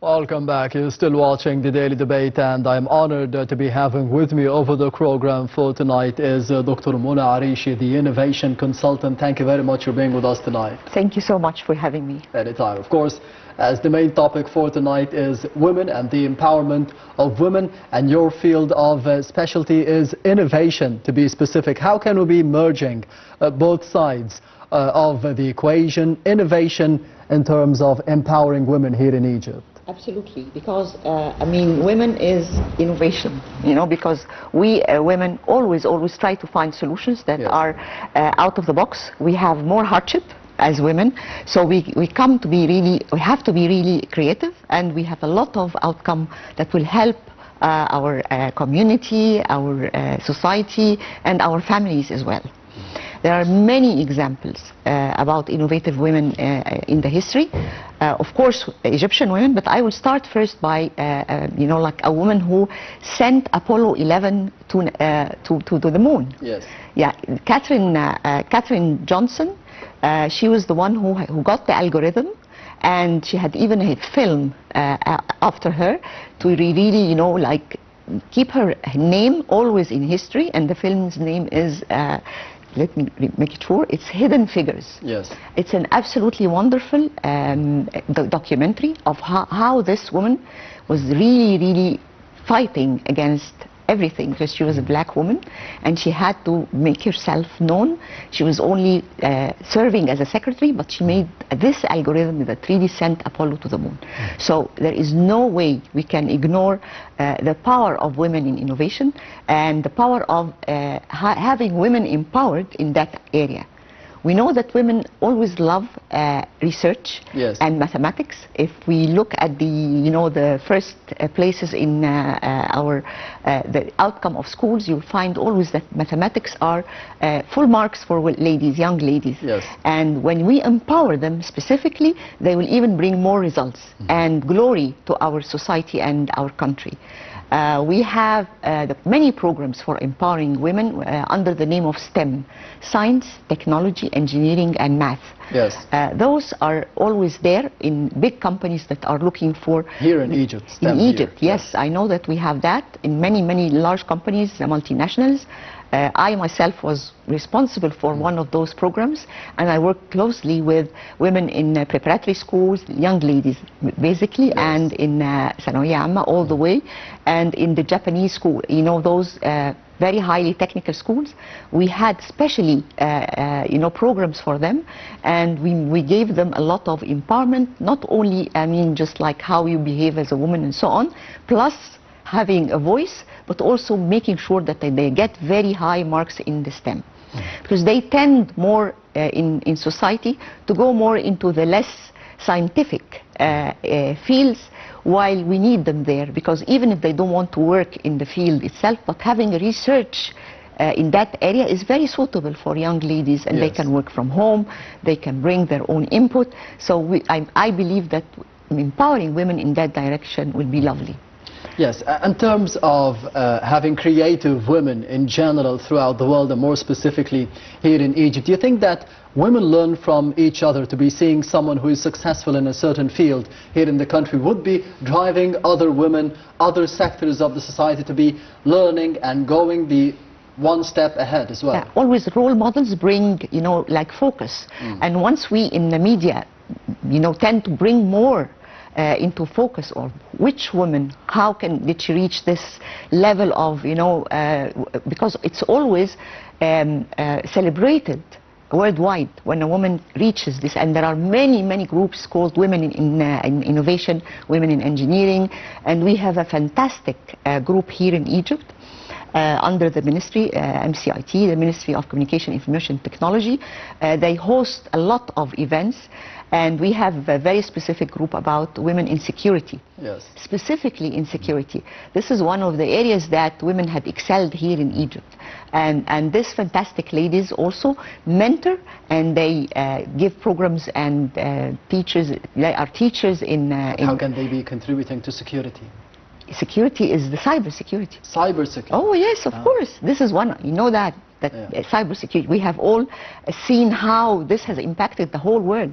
Welcome back. You're still watching the Daily Debate, and I'm honored to be having with me over the program for tonight is Dr. Mona Arishi, the Innovation Consultant. Thank you very much for being with us tonight. Thank you so much for having me. Anytime. Of course, as the main topic for tonight is women and the empowerment of women, and your field of specialty is innovation, to be specific. How can we be merging both sides of the equation, innovation in terms of empowering women here in Egypt? Absolutely, because women is innovation, because we women always try to find solutions that are out of the box. We have more hardship as women, so we have to be really creative, and we have a lot of outcome that will help our community, our society, and our families as well. There are many examples about innovative women in the history. Of course, Egyptian women, but I will start first by, like a woman who sent Apollo 11 to the moon. Yes. Yeah, Katherine Johnson. She was the one who got the algorithm, and she had even a film after her to really, keep her name always in history. And the film's name is. Let me make it sure, it's Hidden Figures. Yes. It's an absolutely wonderful documentary of how this woman was really fighting against everything, because she was a black woman and she had to make herself known. She was only serving as a secretary, but she made this algorithm that really sent Apollo to the moon. So there is no way we can ignore the power of women in innovation and the power of having women empowered in that area. We know that women always love research and mathematics. If we look at the first places in the outcome of schools, you'll find always that mathematics are full marks for ladies, young ladies. Yes. And when we empower them specifically, they will even bring more results and glory to our society and our country. We have many programs for empowering women under the name of STEM: science, technology, engineering, and math. Yes. Those are always there in big companies that are looking for... Here in Egypt. STEM in Egypt, yes. I know that we have that in many large companies, multinationals. I myself was responsible for one of those programs, and I worked closely with women in preparatory schools, young ladies basically, and in Sanawiyya Amma all the way, and in the Japanese school, those very highly technical schools. We had specially programs for them, and we gave them a lot of empowerment, not only just like how you behave as a woman and so on, plus having a voice, but also making sure that they get very high marks in the STEM. Because they tend more in society to go more into the less scientific fields, while we need them there, because even if they don't want to work in the field itself, but having research in that area is very suitable for young ladies, and they can work from home, they can bring their own input. So I believe that empowering women in that direction will be lovely. Yes, in terms of having creative women in general throughout the world, and more specifically here in Egypt, do you think that women learn from each other? To be seeing someone who is successful in a certain field here in the country would be driving other women, other sectors of the society to be learning and going the one step ahead as well? Yeah, always role models bring, focus. And once we in the media, tend to bring more into focus of which woman, how did she reach this level of, because it's always celebrated worldwide when a woman reaches this, and there are many groups called Women in Innovation, Women in Engineering, and we have a fantastic group here in Egypt under the ministry, MCIT, the Ministry of Communication, Information Technology. They host a lot of events, and we have a very specific group about women in security. Yes. Specifically in security. This is one of the areas that women have excelled here in Egypt. And these fantastic ladies also mentor, and they give programs and they are teachers in... How can they be contributing to security? Security is the cyber security. Cyber security. Oh yes, of course. This is one, that cyber security. We have all seen how this has impacted the whole world.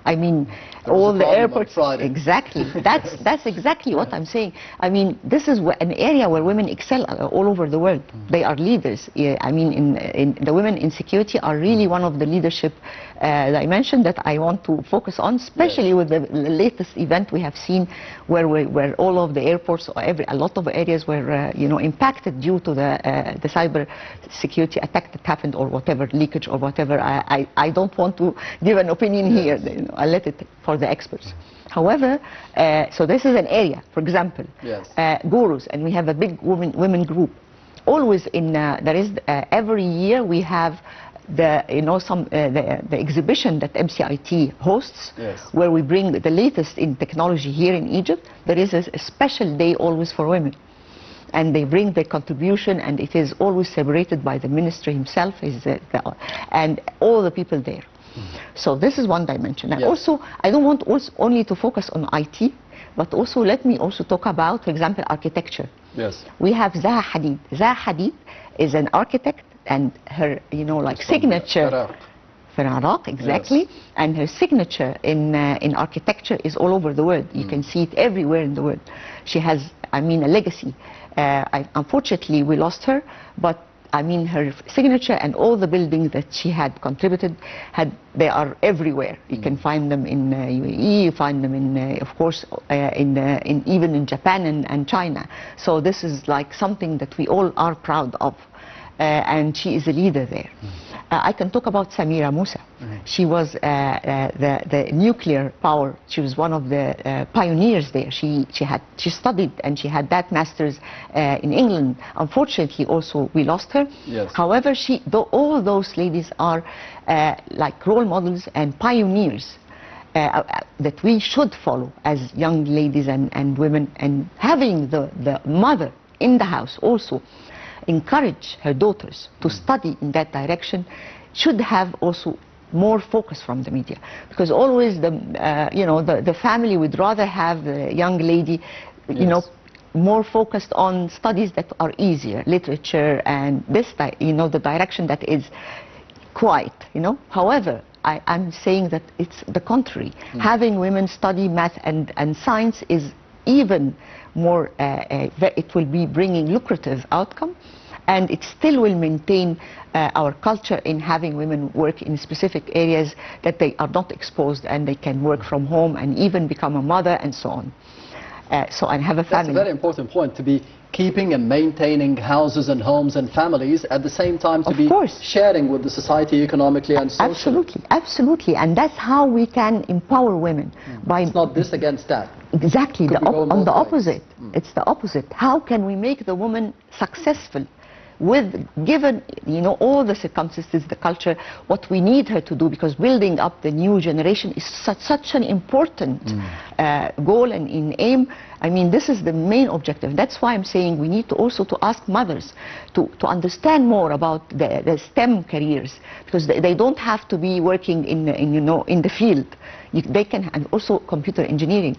I mean, There was all a the problem on airports. Friday. Exactly. That's exactly what I'm saying. I mean, this is an area where women excel all over the world. They are leaders. Yeah, I mean, in the women in security are really one of the leadership dimension that I want to focus on, especially Yes. with the latest event we have seen, where all of the airports, or a lot of areas were impacted due to the cyber security attack that happened, or whatever, leakage or whatever. I don't want to give an opinion here. I'll let it for the experts. However, so this is an area, for example, Yes. gurus, and we have a big women group. Always there is every year we have the exhibition that MCIT hosts, Yes. where we bring the latest in technology here in Egypt. There is a special day always for women, and they bring their contribution, and it is always celebrated by the minister himself, and all the people there. So this is one dimension. And Yes. also, I don't want only to focus on IT, but also let me also talk about, for example, architecture. Yes. We have Zaha Hadid. Zaha Hadid is an architect, and her, signature. Iraq. For Iraq, exactly. Yes. And her signature in architecture is all over the world. You can see it everywhere in the world. She has, a legacy. Unfortunately, we lost her, but her signature and all the buildings that she had contributed, they are everywhere. You can find them in UAE, you find them in, of course, even in Japan and China. So this is like something that we all are proud of, and she is a leader there. I can talk about Samira Musa. She was the nuclear power. She was one of the pioneers there. She studied, and she had that master's in England. Unfortunately, also we lost her. Yes. However, all those ladies are like role models and pioneers that we should follow as young ladies and women. And having the mother in the house also encourage her daughters to study in that direction should have also more focus from the media, because always the family would rather have the young lady more focused on studies that are easier, literature and the direction that is quiet. However, I'm saying that it's the contrary. Having women study math and science is even more, it will be bringing lucrative outcome, and it still will maintain our culture in having women work in specific areas that they are not exposed, and they can work from home and even become a mother and so on. So I have a family. That's a very important point, to be keeping and maintaining houses and homes and families, at the same time to be sharing with the society economically and socially. Absolutely, absolutely, and that's how we can empower women. It's not this against that. Exactly, on the opposite. It's the opposite. How can we make the woman successful given all the circumstances, the culture, what we need her to do, because building up the new generation is such an important goal and aim. This is the main objective. That's why I'm saying we need to also ask mothers to understand more about the STEM careers, because they don't have to be working in the field. They can, and also computer engineering.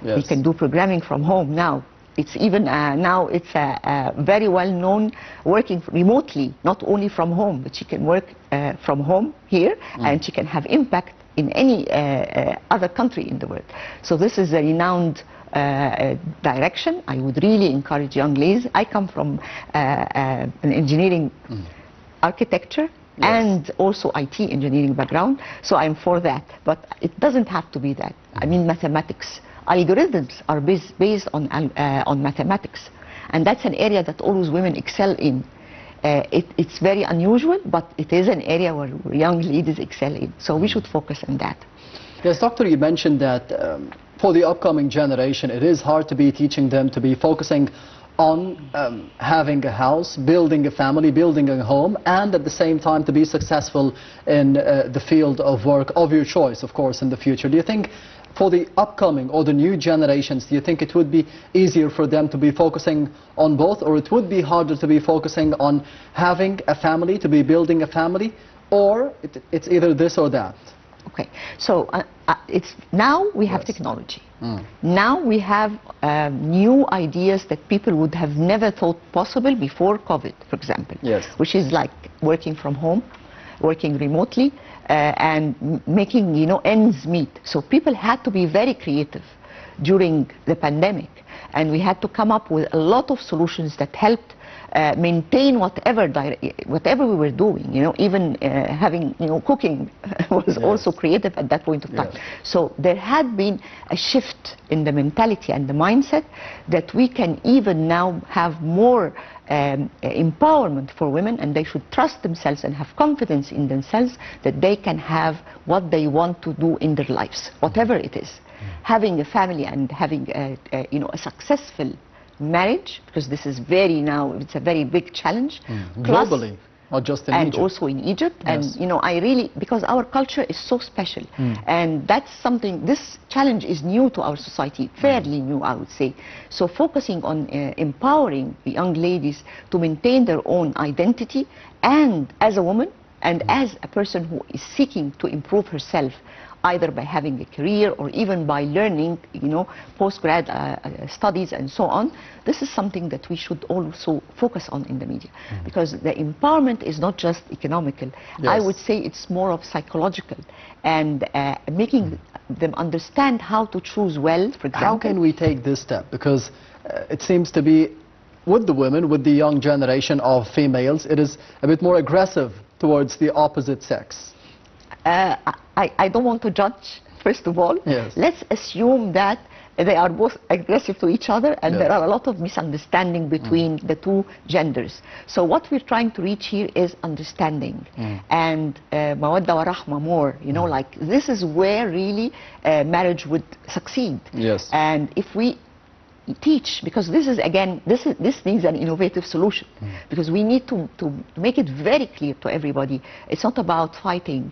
Yes. You can do programming from home now. It's even now it's very well known working remotely, not only from home, but she can work from home here, and she can have impact in any other country in the world. So this is a renowned direction. I would really encourage young ladies. I come from an engineering, architecture, and also IT engineering background, so I'm for that. But it doesn't have to be that. Mathematics. Algorithms are based on mathematics, and that's an area that always women excel in. It's very unusual, but it is an area where young ladies excel in, so we should focus on that. Yes, Doctor, you mentioned that for the upcoming generation, it is hard to be teaching them to be focusing on having a house, building a family, building a home, and at the same time to be successful in the field of work of your choice, of course, in the future. Do you think for the upcoming or the new generations, do you think it would be easier for them to be focusing on both, or it would be harder to be focusing on having a family, to be building a family, or it's either this or that? Okay, so now we have technology. Now we have new ideas that people would have never thought possible before COVID, for example. Yes. Which is like working from home, working remotely, and making, you know, ends meet. So people had to be very creative during the pandemic, and we had to come up with a lot of solutions that helped maintain whatever we were doing, you know, even having, you know, cooking was also creative at that point of time. So there had been a shift in the mentality and the mindset that we can even now have more empowerment for women, and they should trust themselves and have confidence in themselves that they can have what they want to do in their lives, whatever it is. Having a family and having you know, a successful marriage, because this is it's a very big challenge. Globally, not just in Egypt. And also in Egypt. And you know, because our culture is so special, and that's something, this challenge is new to our society, fairly new, I would say. So focusing on empowering the young ladies to maintain their own identity, and as a woman, and as a person who is seeking to improve herself, either by having a career or even by learning, you know, post-grad studies and so on. This is something that we should also focus on in the media, because the empowerment is not just economical. I would say it's more of psychological, and making them understand how to choose well, for example. How can we take this step? Because it seems to be, with the women, with the young generation of females, it is a bit more aggressive towards the opposite sex. I don't want to judge, first of all. Let's assume that they are both aggressive to each other, and there are a lot of misunderstanding between the two genders. So what we're trying to reach here is understanding and mawadda wa rahma more, you know, like this is where really marriage would succeed. And if we teach, because this is, again, this needs an innovative solution, because we need to make it very clear to everybody. It's not about fighting.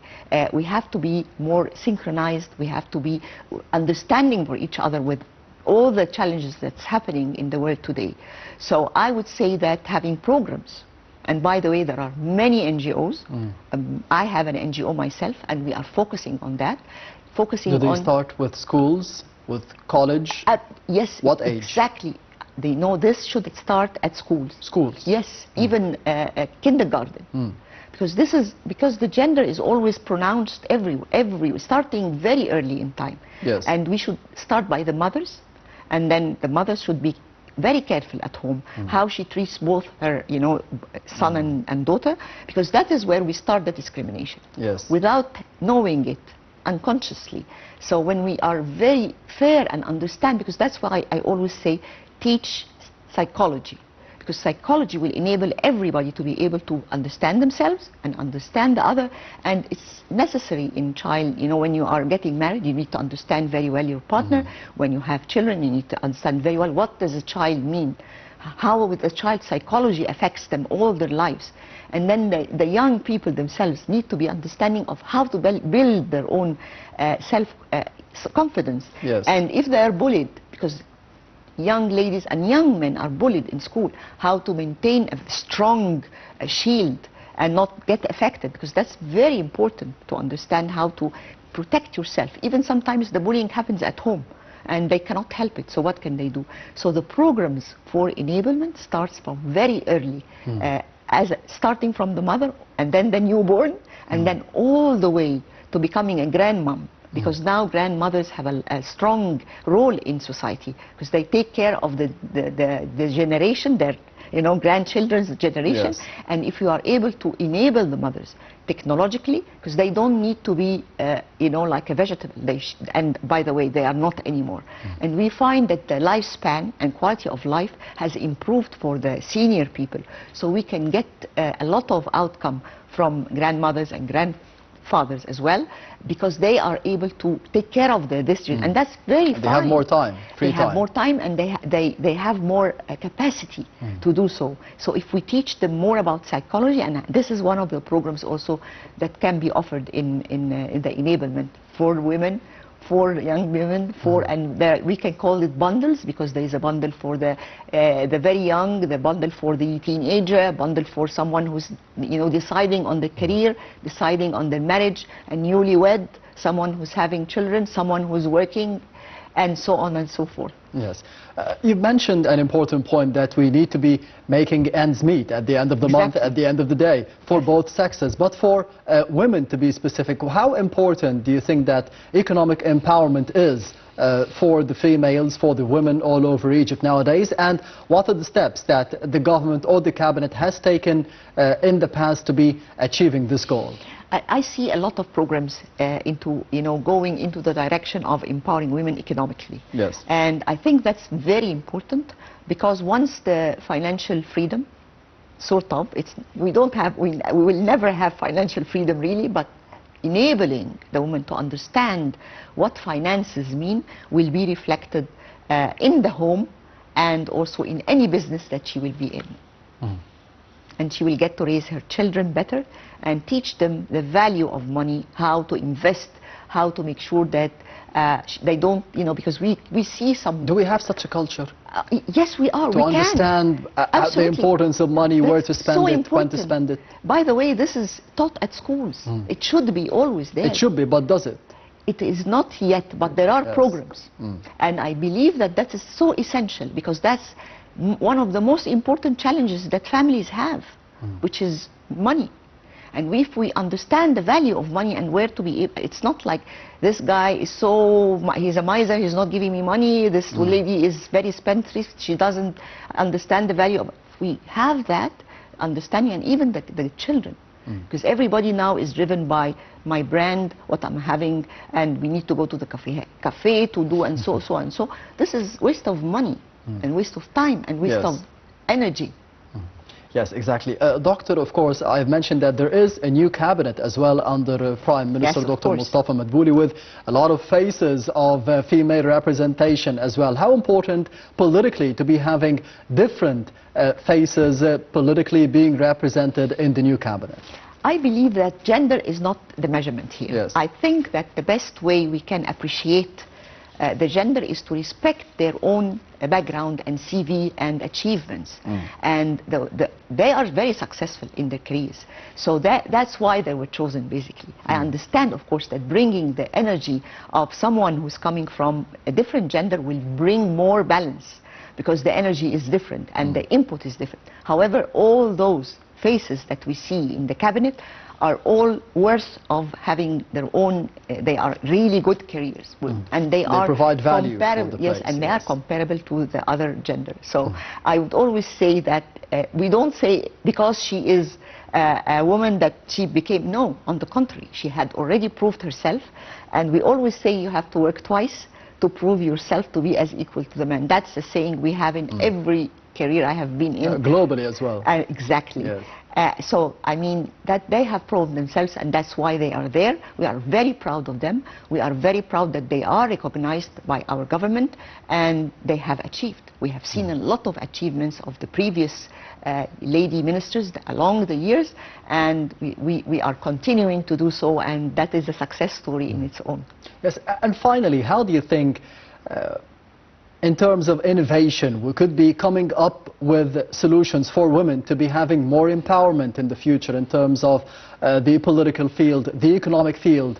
We have to be more synchronized. We have to be understanding for each other with all the challenges that's happening in the world today. So I would say that having programs, and by the way, there are many NGOs. I have an NGO myself, and we are focusing on that. Do they start with schools? With college? Yes. What age? Exactly. They know this should start at schools. Schools? Yes, even kindergarten. Because the gender is always pronounced starting very early in time. And we should start by the mothers, and then the mothers should be very careful at home how she treats both her, you know, son and daughter, because that is where we start the discrimination. Without knowing it, unconsciously. So when we are very fair and understand, because that's why I always say teach psychology, because psychology will enable everybody to be able to understand themselves and understand the other. And it's necessary in child, you know, when you are getting married, you need to understand very well your partner. When you have children, you need to understand very well what does a child mean, how the child's psychology affects them all their lives. And then the young people themselves need to be understanding of how to build their own self-confidence. And if they are bullied, because young ladies and young men are bullied in school, how to maintain a strong shield and not get affected, because that's very important to understand how to protect yourself. Even sometimes the bullying happens at home, and they cannot help it, so what can they do? So the programs for enablement starts from very early, starting from the mother, and then the newborn, and then all the way to becoming a grandmom, because now grandmothers have a strong role in society, because they take care of the generation, their, you know, grandchildren's generation. And if you are able to enable the mothers technologically, because they don't need to be, you know, like a vegetable. And by the way, they are not anymore. And we find that the lifespan and quality of life has improved for the senior people. So we can get a lot of outcome from grandmothers and grandfathers as well, because they are able to take care of this, and that's very fine. They have more time, free time. They have more time, and they have more capacity to do so. So if we teach them more about psychology, and this is one of the programs also that can be offered in the enablement for women, for young women, and we can call it bundles, because there is a bundle for the very young, the bundle for the teenager, a bundle for someone who's, you know, deciding on the career, deciding on the marriage, a newlywed, someone who's having children, someone who's working, and so on and so forth. Yes. You've mentioned an important point that we need to be making ends meet at the end of the month, at the end of the day, for both sexes. But for women, to be specific, how important do you think that economic empowerment is for the females, for the women all over Egypt nowadays? And what are the steps that the government or the cabinet has taken in the past to be achieving this goal? I see a lot of programs going into the direction of empowering women economically. Yes. And I think that's very important, because once the financial freedom, sort of, we will never have financial freedom really, but enabling the woman to understand what finances mean will be reflected in the home and also in any business that she will be in. Mm. And she will get to raise her children better and teach them the value of money, how to invest, how to make sure that they don't, because we see some... Do we have such a culture? Yes, we are. To understand the importance of money, where to spend it, when to spend it. By the way, this is taught at schools. Mm. It should be always there. It should be, but does it? It is not yet, but there are programs. Mm. And I believe that is so essential, because that's one of the most important challenges that families have, which is money. And if we understand the value of money and where to be, it's not like this guy is he's a miser, he's not giving me money, this lady is very spendthrift, she doesn't understand the value of... We have that understanding, and even the children. Because everybody now is driven by my brand, what I'm having, and we need to go to the cafe to do, and so and so. This is waste of money, and waste of time, and waste of energy. Yes, exactly. Doctor, of course, I've mentioned that there is a new cabinet as well under Prime Minister Dr. Mustafa Madbouli, with a lot of faces of female representation as well. How important politically to be having different faces politically being represented in the new cabinet? I believe that gender is not the measurement here. Yes. I think that the best way we can appreciate the gender is to respect their own background and CV and achievements. And they are very successful in their careers. So that's why they were chosen, basically. I understand, of course, that bringing the energy of someone who's coming from a different gender will bring more balance, because the energy is different and the input is different. However, all those faces that we see in the cabinet are all worth of having their own, they are really good careers, and they are provide value comparable, yes, and they are comparable to the other gender. So I would always say that we don't say because she is a woman that she became, no, on the contrary, she had already proved herself, and we always say you have to work twice to prove yourself to be as equal to the man. That's a saying we have in every career I have been in. Globally as well. Exactly. Yes. So, I mean, that they have proved themselves, and that's why they are there. We are very proud of them. We are very proud that they are recognized by our government, and they have achieved. We have seen a lot of achievements of the previous lady ministers along the years, and we are continuing to do so, and that is a success story in its own. Yes, and finally, how do you think in terms of innovation, we could be coming up with solutions for women to be having more empowerment in the future in terms of the political field, the economic field,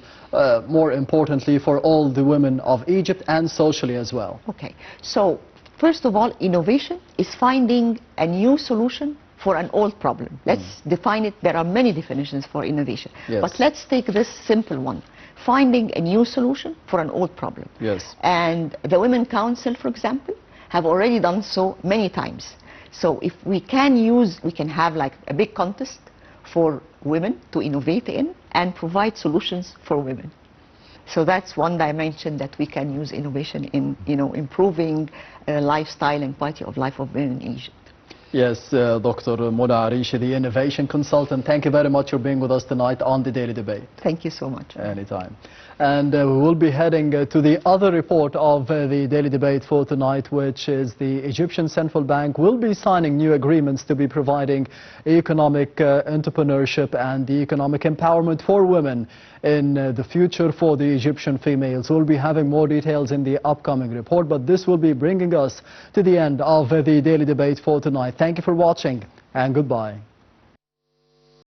more importantly for all the women of Egypt, and socially as well? Okay, so first of all, innovation is finding a new solution for an old problem. Let's define it. There are many definitions for innovation, but let's take this simple one. Finding a new solution for an old problem. Yes. And the Women Council, for example, have already done so many times. So if we can have like a big contest for women to innovate in and provide solutions for women. So that's one dimension that we can use innovation in, improving lifestyle and quality of life of women in Egypt. Yes, Dr. Mona Arishi, the innovation consultant, thank you very much for being with us tonight on the Daily Debate. Thank you so much. Anytime. And we will be heading to the other report of the Daily Debate for tonight, which is the Egyptian Central Bank will be signing new agreements to be providing economic entrepreneurship and the economic empowerment for women in the future for the Egyptian females. We'll be having more details in the upcoming report, but this will be bringing us to the end of the Daily Debate for tonight. Thank you for watching, and goodbye.